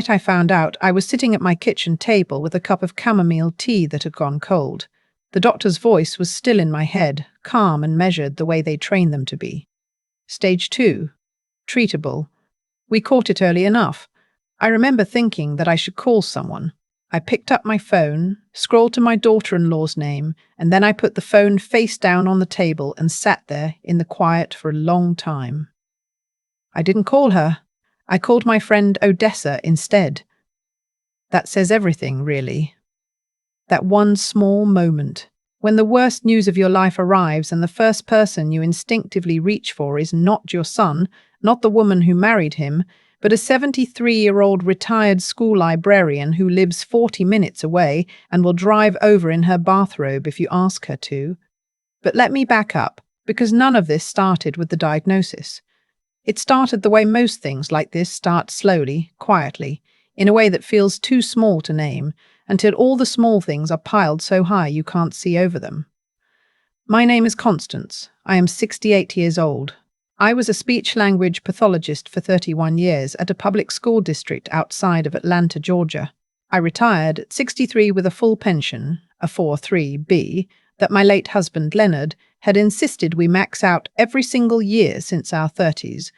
I found out, I was sitting at my kitchen table with a cup of chamomile tea that had gone cold. The doctor's voice was still in my head, calm and measured the way they train them to be. Stage 2. Treatable. We caught it early enough. I remember thinking that I should call someone. I picked up my phone, scrolled to my daughter-in-law's name, and then I put the phone face down on the table and sat there in the quiet for a long time. I didn't call her. I called my friend Odessa instead. That says everything, really. That one small moment, when the worst news of your life arrives and the first person you instinctively reach for is not your son, not the woman who married him, but a 73-year-old retired school librarian who lives 40 minutes away and will drive over in her bathrobe if you ask her to. But let me back up, because none of this started with the diagnosis. It started the way most things like this start, slowly, quietly, in a way that feels too small to name, until all the small things are piled so high you can't see over them. My name is Constance. I am 68 years old. I was a speech-language pathologist for 31 years at a public school district outside of Atlanta, Georgia. I retired at 63 with a full pension, a 403B, that my late husband Leonard had insisted we max out every single year since our 30s,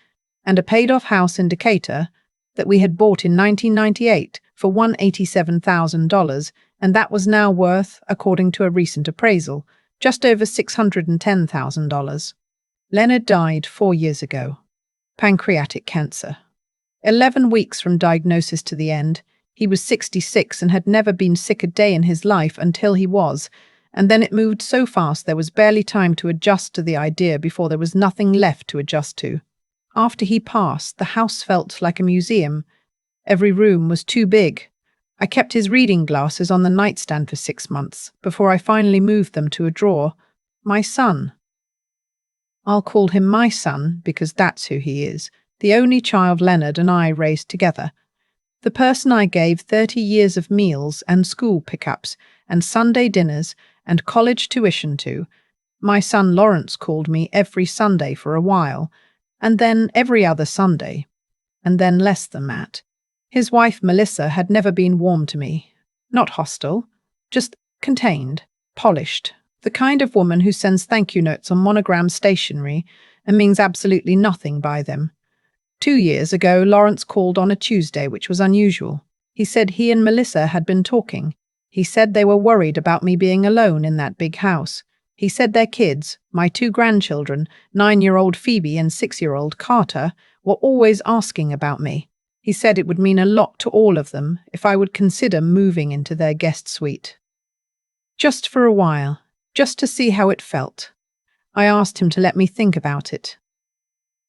and a paid-off house in Decatur that we had bought in 1998 for $187,000, and that was now worth, according to a recent appraisal, just over $610,000. Leonard died 4 years ago. Pancreatic cancer. 11 weeks from diagnosis to the end. He was 66 and had never been sick a day in his life until he was, and then it moved so fast there was barely time to adjust to the idea before there was nothing left to adjust to. After he passed, the house felt like a museum. Every room was too big. I kept his reading glasses on the nightstand for 6 months, before I finally moved them to a drawer. My son. I'll call him my son, because that's who he is, the only child Leonard and I raised together. The person I gave 30 years of meals and school pickups and Sunday dinners and college tuition to. My son Lawrence called me every Sunday for a while, and then every other Sunday, and then less than that. His wife Melissa had never been warm to me. Not hostile, just contained, polished. The kind of woman who sends thank you notes on monogram stationery and means absolutely nothing by them. 2 years ago, Lawrence called on a Tuesday, which was unusual. He said he and Melissa had been talking. He said they were worried about me being alone in that big house. He said their kids, my 2 grandchildren, 9-year-old Phoebe and 6-year-old Carter, were always asking about me. He said it would mean a lot to all of them if I would consider moving into their guest suite. Just for a while. Just to see how it felt. I asked him to let me think about it.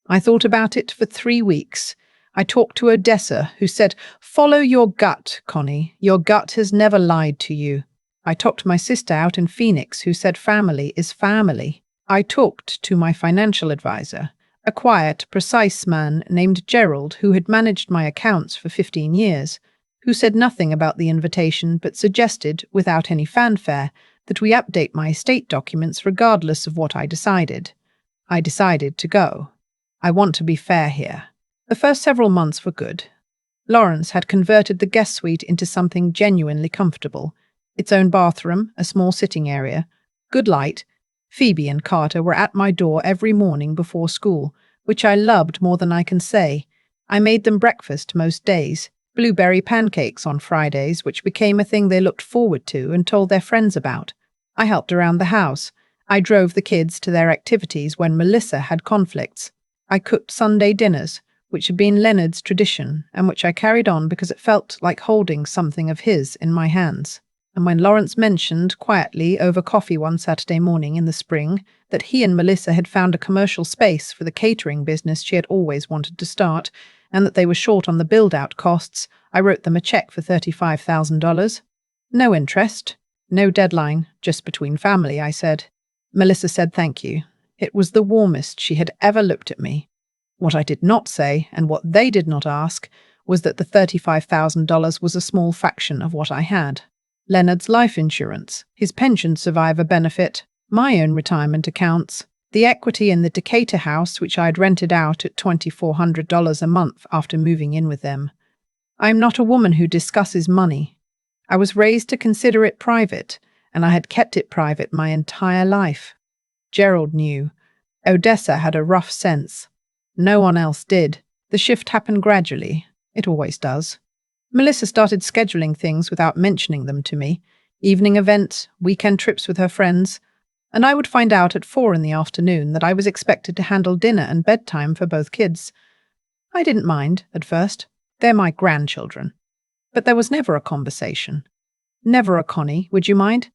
I thought about it for 3 weeks. I talked to Odessa, who said, "Follow your gut, Connie. Your gut has never lied to you." I talked my sister out in Phoenix, who said family is family. I talked to my financial advisor, a quiet, precise man named Gerald, who had managed my accounts for 15 years, who said nothing about the invitation but suggested, without any fanfare, that we update my estate documents regardless of what I decided. I decided to go. I want to be fair here. The first several months were good. Lawrence had converted the guest suite into something genuinely comfortable. Its own bathroom, a small sitting area, good light. Phoebe and Carter were at my door every morning before school, which I loved more than I can say. I made them breakfast most days. Blueberry pancakes on Fridays, which became a thing they looked forward to and told their friends about. I helped around the house. I drove the kids to their activities when Melissa had conflicts. I cooked Sunday dinners, which had been Leonard's tradition, and which I carried on because it felt like holding something of his in my hands. And when Lawrence mentioned, quietly over coffee one Saturday morning in the spring, that he and Melissa had found a commercial space for the catering business she had always wanted to start, and that they were short on the build-out costs, I wrote them a check for $35,000. No interest, no deadline, just between family, I said. Melissa said thank you. It was the warmest she had ever looked at me. What I did not say, and what they did not ask, was that the $35,000 was a small fraction of what I had. Leonard's life insurance, his pension survivor benefit, my own retirement accounts, the equity in the Decatur house which I had rented out at $2,400 a month after moving in with them. I'm not a woman who discusses money. I was raised to consider it private, and I had kept it private my entire life. Gerald knew. Odessa had a rough sense. No one else did. The shift happened gradually. It always does. Melissa started scheduling things without mentioning them to me. Evening events, weekend trips with her friends, and I would find out at 4 in the afternoon that I was expected to handle dinner and bedtime for both kids. I didn't mind, at first. They're my grandchildren. But there was never a conversation. Never a "Connie, would you mind?"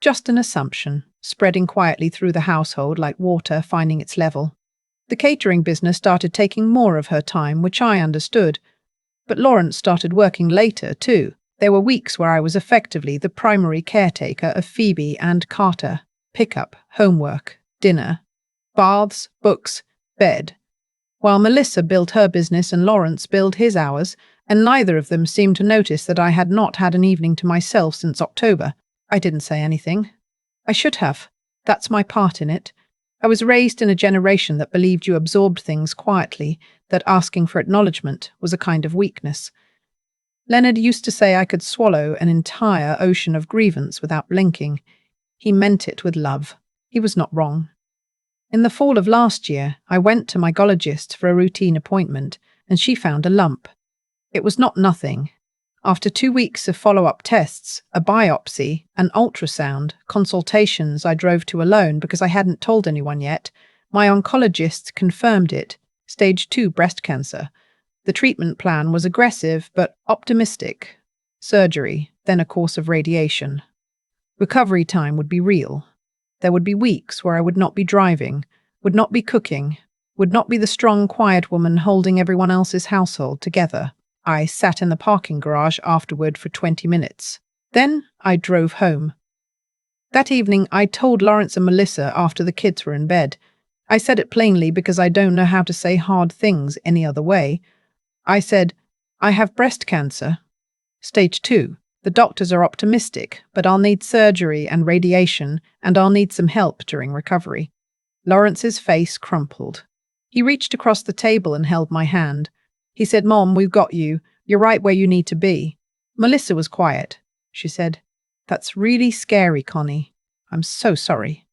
Just an assumption, spreading quietly through the household like water finding its level. The catering business started taking more of her time, which I understood. But Lawrence started working later, too. There were weeks where I was effectively the primary caretaker of Phoebe and Carter. Pickup, homework, dinner, baths, books, bed. While Melissa built her business and Lawrence billed his hours, and neither of them seemed to notice that I had not had an evening to myself since October. I didn't say anything. I should have. That's my part in it. I was raised in a generation that believed you absorbed things quietly, that asking for acknowledgement was a kind of weakness. Leonard used to say I could swallow an entire ocean of grievance without blinking. He meant it with love. He was not wrong. In the fall of last year, I went to my gynecologist for a routine appointment, and she found a lump. It was not nothing. After 2 weeks of follow-up tests, a biopsy, an ultrasound, consultations I drove to alone because I hadn't told anyone yet, my oncologist confirmed it, stage 2 breast cancer. The treatment plan was aggressive but optimistic. Surgery, then a course of radiation. Recovery time would be real. There would be weeks where I would not be driving, would not be cooking, would not be the strong, quiet woman holding everyone else's household together. I sat in the parking garage afterward for 20 minutes. Then I drove home. That evening, I told Lawrence and Melissa after the kids were in bed. I said it plainly because I don't know how to say hard things any other way. I said, I have breast cancer. Stage 2. The doctors are optimistic, but I'll need surgery and radiation, and I'll need some help during recovery. Lawrence's face crumpled. He reached across the table and held my hand. He said, Mom, we've got you. You're right where you need to be. Melissa was quiet. She said, That's really scary, Connie. I'm so sorry.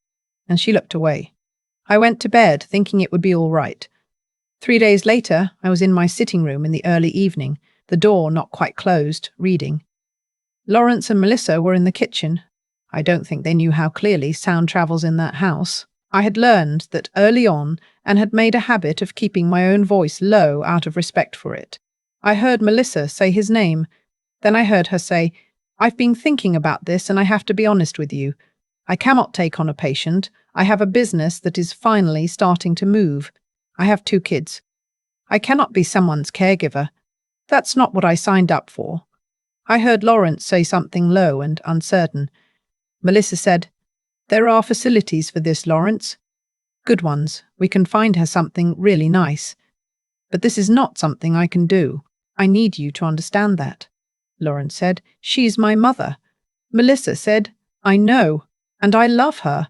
And she looked away. I went to bed, thinking it would be all right. 3 days later, I was in my sitting room in the early evening, the door not quite closed, reading. Lawrence and Melissa were in the kitchen. I don't think they knew how clearly sound travels in that house. I had learned that early on and had made a habit of keeping my own voice low out of respect for it. I heard Melissa say his name. Then I heard her say, I've been thinking about this and I have to be honest with you. I cannot take on a patient. I have a business that is finally starting to move. I have 2 kids. I cannot be someone's caregiver. That's not what I signed up for. I heard Lawrence say something low and uncertain. Melissa said, There are facilities for this, Lawrence. Good ones. We can find her something really nice. But this is not something I can do. I need you to understand that. Lawrence said, She's my mother. Melissa said, I know, and I love her.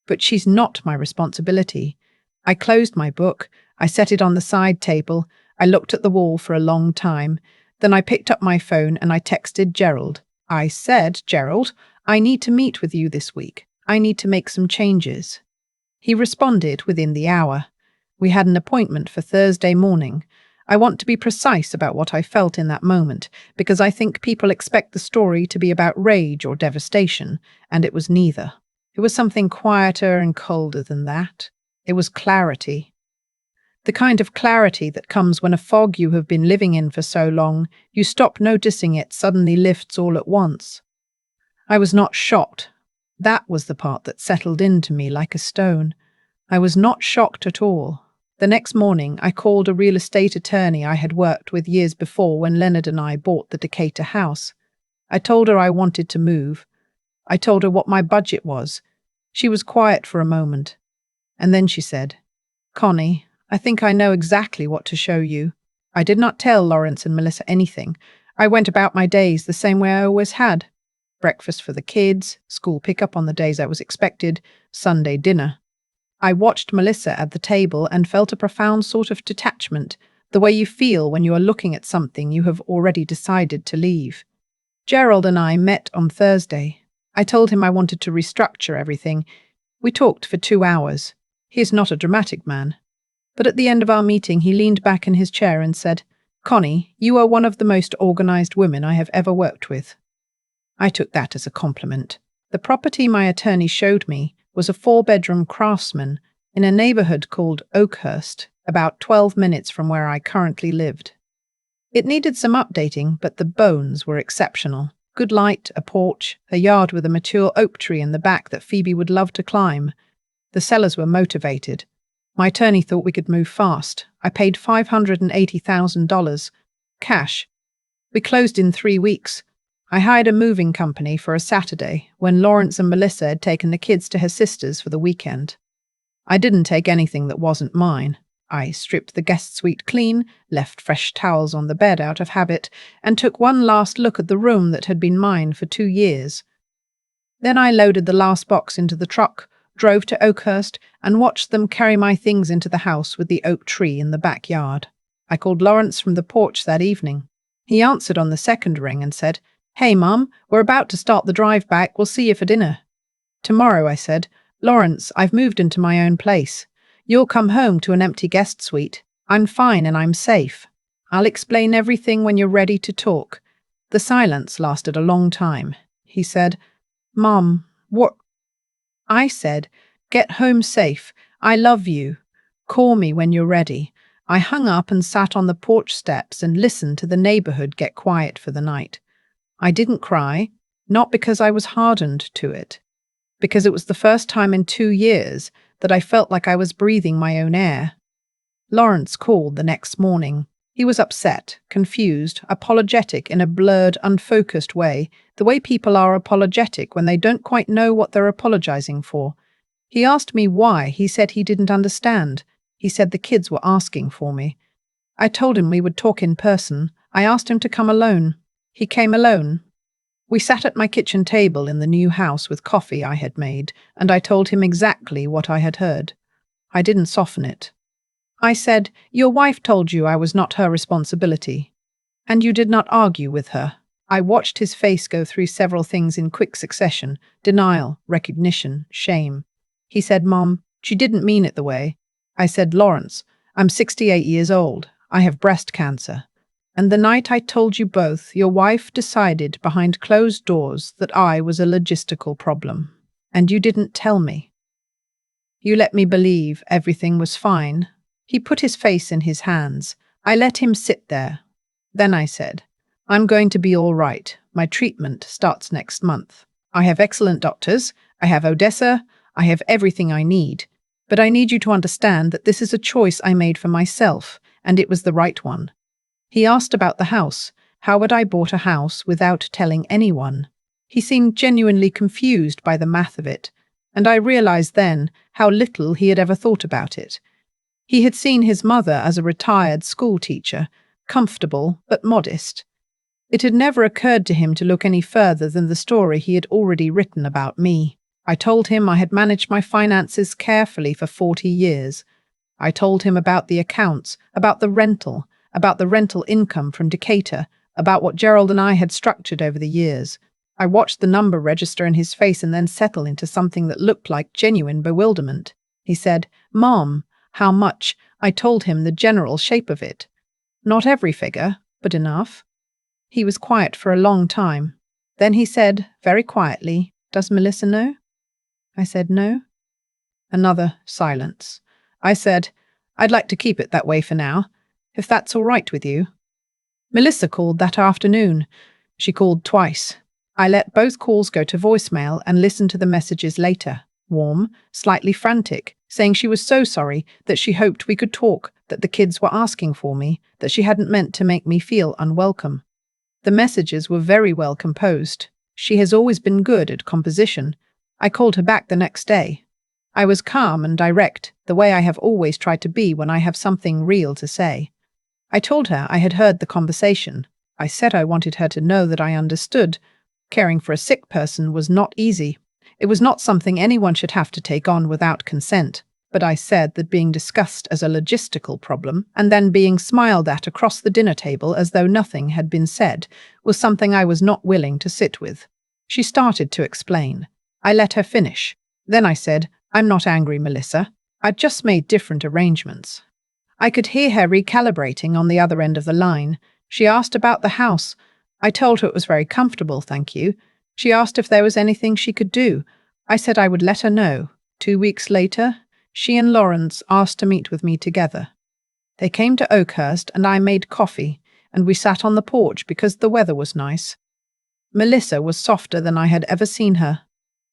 But she's not my responsibility. I closed my book. I set it on the side table. I looked at the wall for a long time. Then I picked up my phone and I texted Gerald. I said, Gerald, I need to meet with you this week. I need to make some changes. He responded within the hour. We had an appointment for Thursday morning. I want to be precise about what I felt in that moment, because I think people expect the story to be about rage or devastation, and it was neither. It was something quieter and colder than that. It was clarity. The kind of clarity that comes when a fog you have been living in for so long, you stop noticing it suddenly lifts all at once. I was not shocked. That was the part that settled into me like a stone. I was not shocked at all. The next morning, I called a real estate attorney I had worked with years before when Leonard and I bought the Decatur house. I told her I wanted to move. I told her what my budget was. She was quiet for a moment. And then she said, Connie, I think I know exactly what to show you. I did not tell Lawrence and Melissa anything. I went about my days the same way I always had. Breakfast for the kids, school pickup on the days I was expected, Sunday dinner. I watched Melissa at the table and felt a profound sort of detachment, The way you feel when you are looking at something you have already decided to leave. Gerald and I met on Thursday. I told him I wanted to restructure everything. We talked for 2 hours. He is not a dramatic man. But at the end of our meeting, he leaned back in his chair and said, "Connie, you are one of the most organized women I have ever worked with." I took that as a compliment. The property my attorney showed me was a 4-bedroom craftsman in a neighborhood called Oakhurst, about 12 minutes from where I currently lived. It needed some updating, but the bones were exceptional. Good light, a porch, a yard with a mature oak tree in the back that Phoebe would love to climb. The sellers were motivated. My attorney thought we could move fast. I paid $580,000, cash. We closed in 3 weeks. I hired a moving company for a Saturday when Lawrence and Melissa had taken the kids to her sister's for the weekend. I didn't take anything that wasn't mine. I stripped the guest suite clean, left fresh towels on the bed out of habit, and took one last look at the room that had been mine for 2 years. Then I loaded the last box into the truck, drove to Oakhurst, and watched them carry my things into the house with the oak tree in the backyard. I called Lawrence from the porch that evening. He answered on the second ring and said, "Hey, Mum, we're about to start the drive back. We'll see you for dinner." "Tomorrow," I said. "Lawrence, I've moved into my own place. You'll come home to an empty guest suite. I'm fine and I'm safe. I'll explain everything when you're ready to talk." The silence lasted a long time. He said, "Mom, what?" I said, "Get home safe. I love you. Call me when you're ready." I hung up and sat on the porch steps and listened to the neighborhood get quiet for the night. I didn't cry, not because I was hardened to it, because it was the first time in 2 years that I felt like I was breathing my own air. Lawrence called the next morning. He was upset, confused, apologetic in a blurred, unfocused way, the way people are apologetic when they don't quite know what they're apologizing for. He asked me why. He said he didn't understand. He said the kids were asking for me. I told him we would talk in person. I asked him to come alone. He came alone. We sat at my kitchen table in the new house with coffee I had made, and I told him exactly what I had heard. I didn't soften it. I said, "Your wife told you I was not her responsibility, and you did not argue with her." I watched his face go through several things in quick succession: denial, recognition, shame. He said, "Mom, she didn't mean it the way." I said, "Lawrence, I'm 68 years old. I have breast cancer. And the night I told you both, your wife decided behind closed doors that I was a logistical problem. And you didn't tell me. You let me believe everything was fine." He put his face in his hands. I let him sit there. Then I said, "I'm going to be all right. My treatment starts next month. I have excellent doctors. I have Odessa. I have everything I need. But I need you to understand that this is a choice I made for myself, and it was the right one." He asked about the house. How had I bought a house without telling anyone? He seemed genuinely confused by the math of it, and I realized then how little he had ever thought about it. He had seen his mother as a retired school teacher, comfortable but modest. It had never occurred to him to look any further than the story he had already written about me. I told him I had managed my finances carefully for 40 years. I told him about the accounts, about the rental income from Decatur, about what Gerald and I had structured over the years. I watched the number register in his face and then settle into something that looked like genuine bewilderment. He said, "Mom, how much?" I told him the general shape of it. Not every figure, but enough. He was quiet for a long time. Then he said, very quietly, "Does Melissa know?" I said, "No." Another silence. I said, "I'd like to keep it that way for now, if that's all right with you." Melissa called that afternoon. She called twice. I let both calls go to voicemail and listened to the messages later. Warm, slightly frantic, saying she was so sorry, that she hoped we could talk, that the kids were asking for me, that she hadn't meant to make me feel unwelcome. The messages were very well composed. She has always been good at composition. I called her back the next day. I was calm and direct, the way I have always tried to be when I have something real to say. I told her I had heard the conversation. I said I wanted her to know that I understood. Caring for a sick person was not easy. It was not something anyone should have to take on without consent. but I said that being discussed as a logistical problem and then being smiled at across the dinner table as though nothing had been said was something I was not willing to sit with. She started to explain. I let her finish. Then I said, "I'm not angry, Melissa. I'd just made different arrangements." I could hear her recalibrating on the other end of the line. She asked about the house. I told her it was very comfortable, thank you. She asked if there was anything she could do. I said I would let her know. 2 weeks later, she and Lawrence asked to meet with me together. They came to Oakhurst and I made coffee, and we sat on the porch because the weather was nice. Melissa was softer than I had ever seen her.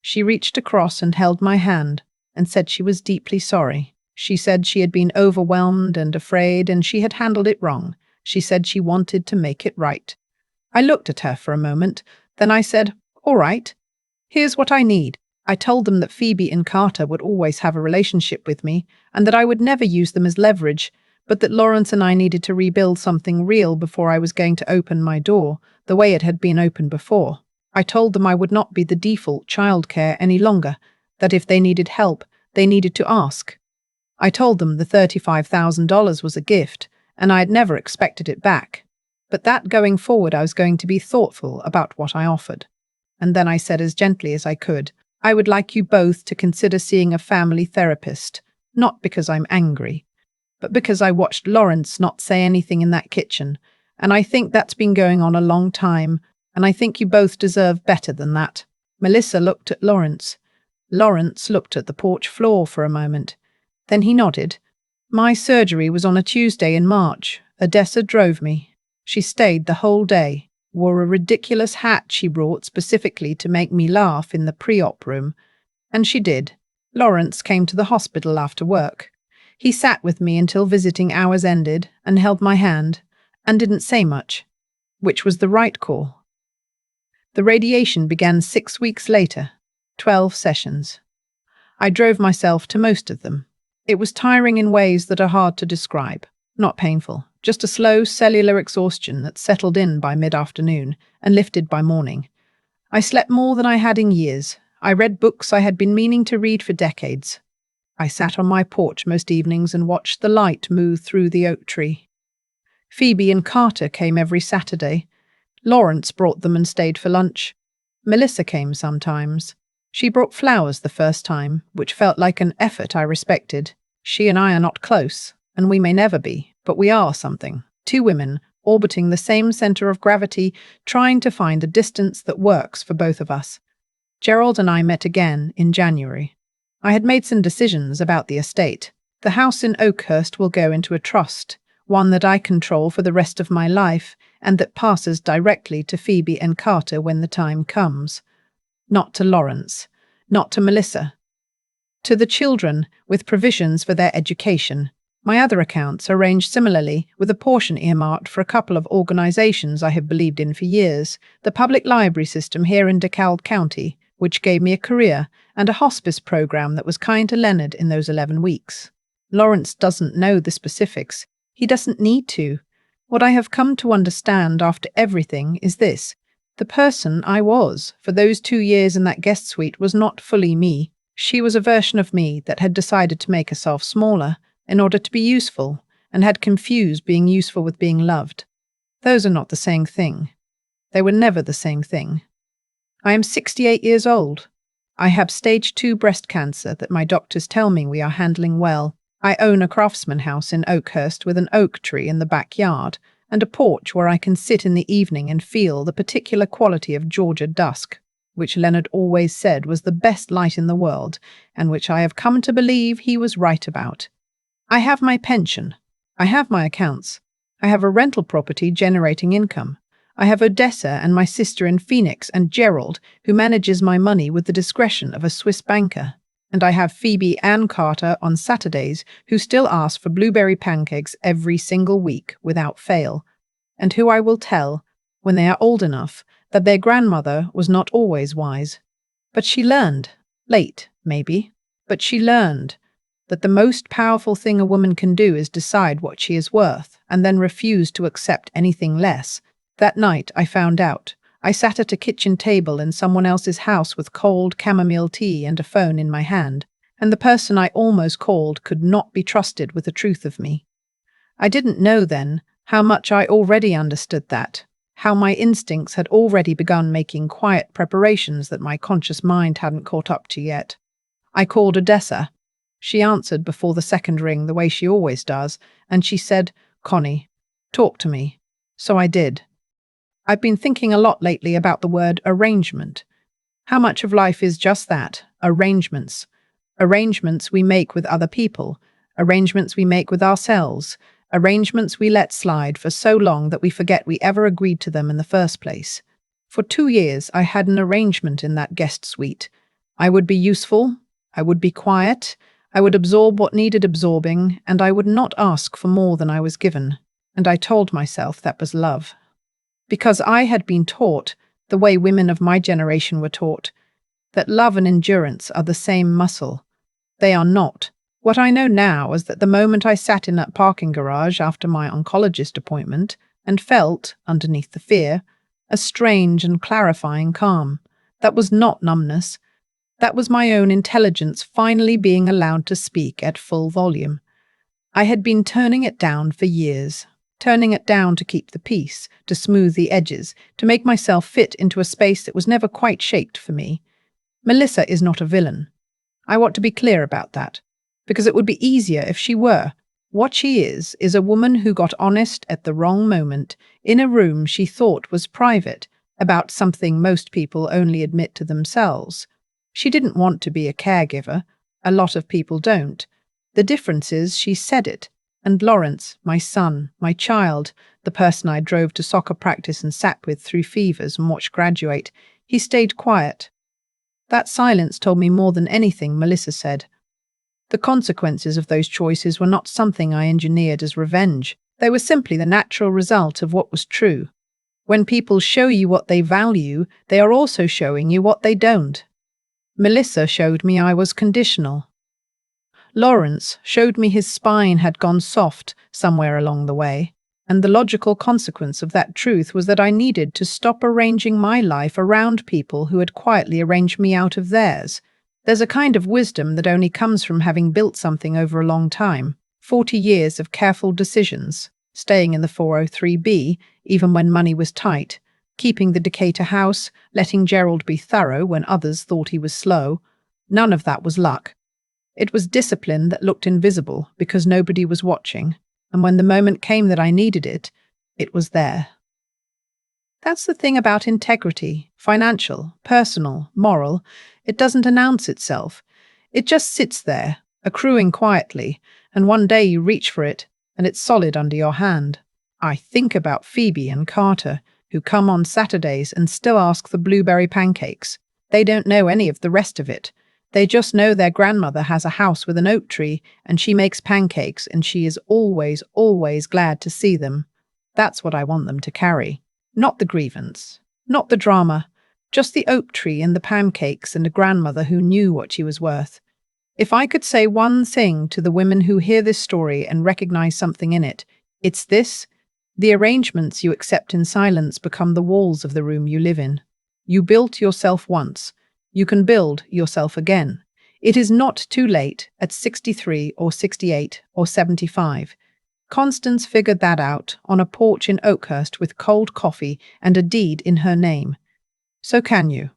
She reached across and held my hand and said she was deeply sorry. She said she had been overwhelmed and afraid and she had handled it wrong. She said she wanted to make it right. I looked at her for a moment, then I said, "All right, here's what I need." I told them that Phoebe and Carter would always have a relationship with me and that I would never use them as leverage, but that Lawrence and I needed to rebuild something real before I was going to open my door, the way it had been opened before. I told them I would not be the default childcare any longer, that if they needed help, they needed to ask. I told them the $35,000 was a gift, and I had never expected it back, but that going forward I was going to be thoughtful about what I offered. And then I said as gently as I could, "I would like you both to consider seeing a family therapist, not because I'm angry, but because I watched Lawrence not say anything in that kitchen, and I think that's been going on a long time, and I think you both deserve better than that." Melissa looked at Lawrence. Lawrence looked at the porch floor for a moment. Then he nodded. "My surgery was on a Tuesday in March. Odessa drove me. She stayed the whole day, wore a ridiculous hat she brought specifically to make me laugh in the pre-op room. And she did. Lawrence came to the hospital after work. He sat with me until visiting hours ended and held my hand and didn't say much, which was the right call. The radiation began 6 weeks later, 12 sessions. I drove myself to most of them. It was tiring in ways that are hard to describe. Not painful, just a slow cellular exhaustion that settled in by mid-afternoon and lifted by morning. I slept more than I had in years. I read books I had been meaning to read for decades. I sat on my porch most evenings and watched the light move through the oak tree. Phoebe and Carter came every Saturday. Lawrence brought them and stayed for lunch. Melissa came sometimes. She brought flowers the first time, which felt like an effort I respected. She and I are not close, and we may never be, but we are something. Two women, orbiting the same center of gravity, trying to find a distance that works for both of us. Gerald and I met again in January. I had made some decisions about the estate. The house in Oakhurst will go into a trust, one that I control for the rest of my life, and that passes directly to Phoebe and Carter when the time comes. Not to Lawrence, not to Melissa. To the children, with provisions for their education. My other accounts are arranged similarly, with a portion earmarked for a couple of organizations I have believed in for years, the public library system here in DeKalb County, which gave me a career, and a hospice program that was kind to Leonard in those 11 weeks. Lawrence doesn't know the specifics. He doesn't need to. What I have come to understand after everything is this. The person I was for those 2 years in that guest suite was not fully me. She was a version of me that had decided to make herself smaller in order to be useful, and had confused being useful with being loved. Those are not the same thing. They were never the same thing. I am 68 years old. I have stage 2 breast cancer that my doctors tell me we are handling well. I own a craftsman house in Oakhurst with an oak tree in the backyard, and a porch where I can sit in the evening and feel the particular quality of Georgia dusk, which Leonard always said was the best light in the world, and which I have come to believe he was right about. I have my pension. I have my accounts. I have a rental property generating income. I have Odessa and my sister in Phoenix and Gerald, who manages my money with the discretion of a Swiss banker. And I have Phoebe and Carter on Saturdays, who still ask for blueberry pancakes every single week without fail, and who I will tell, when they are old enough, that their grandmother was not always wise. But she learned, late, maybe, but she learned that the most powerful thing a woman can do is decide what she is worth and then refuse to accept anything less. That night I found out. I sat at a kitchen table in someone else's house with cold chamomile tea and a phone in my hand, and the person I almost called could not be trusted with the truth of me. I didn't know then how much I already understood that, how my instincts had already begun making quiet preparations that my conscious mind hadn't caught up to yet. I called Odessa. She answered before the second ring the way she always does, and she said, "Connie, talk to me." So I did. I've been thinking a lot lately about the word arrangement. How much of life is just that, arrangements. Arrangements we make with other people, arrangements we make with ourselves, arrangements we let slide for so long that we forget we ever agreed to them in the first place. For 2 years, I had an arrangement in that guest suite. I would be useful, I would be quiet, I would absorb what needed absorbing, and I would not ask for more than I was given. And I told myself that was love. Because I had been taught, the way women of my generation were taught, that love and endurance are the same muscle. They are not. What I know now is that the moment I sat in that parking garage after my oncologist appointment and felt, underneath the fear, a strange and clarifying calm, that was not numbness. That was my own intelligence finally being allowed to speak at full volume. I had been turning it down for years, turning it down to keep the peace, to smooth the edges, to make myself fit into a space that was never quite shaped for me. Melissa is not a villain. I want to be clear about that, because it would be easier if she were. What she is a woman who got honest at the wrong moment, in a room she thought was private, about something most people only admit to themselves. She didn't want to be a caregiver. A lot of people don't. The difference is she said it. And Lawrence, my son, my child, the person I drove to soccer practice and sat with through fevers and watched graduate, he stayed quiet. That silence told me more than anything Melissa said. The consequences of those choices were not something I engineered as revenge. They were simply the natural result of what was true. When people show you what they value, they are also showing you what they don't. Melissa showed me I was conditional. Lawrence showed me his spine had gone soft somewhere along the way, and the logical consequence of that truth was that I needed to stop arranging my life around people who had quietly arranged me out of theirs. There's a kind of wisdom that only comes from having built something over a long time, 40 years of careful decisions, staying in the 403B even when money was tight, keeping the Decatur house, letting Gerald be thorough when others thought he was slow. None of that was luck. It was discipline that looked invisible because nobody was watching, and when the moment came that I needed it, it was there. That's the thing about integrity, financial, personal, moral. It doesn't announce itself. It just sits there, accruing quietly, and one day you reach for it, and it's solid under your hand. I think about Phoebe and Carter, who come on Saturdays and still ask for blueberry pancakes. They don't know any of the rest of it. They just know their grandmother has a house with an oak tree and she makes pancakes and she is always, always glad to see them. That's what I want them to carry. Not the grievance, not the drama, just the oak tree and the pancakes and a grandmother who knew what she was worth. If I could say one thing to the women who hear this story and recognize something in it, it's this: the arrangements you accept in silence become the walls of the room you live in. You built yourself once. You can build yourself again. It is not too late at 63 or 68 or 75. Constance figured that out on a porch in Oakhurst with cold coffee and a deed in her name. So can you.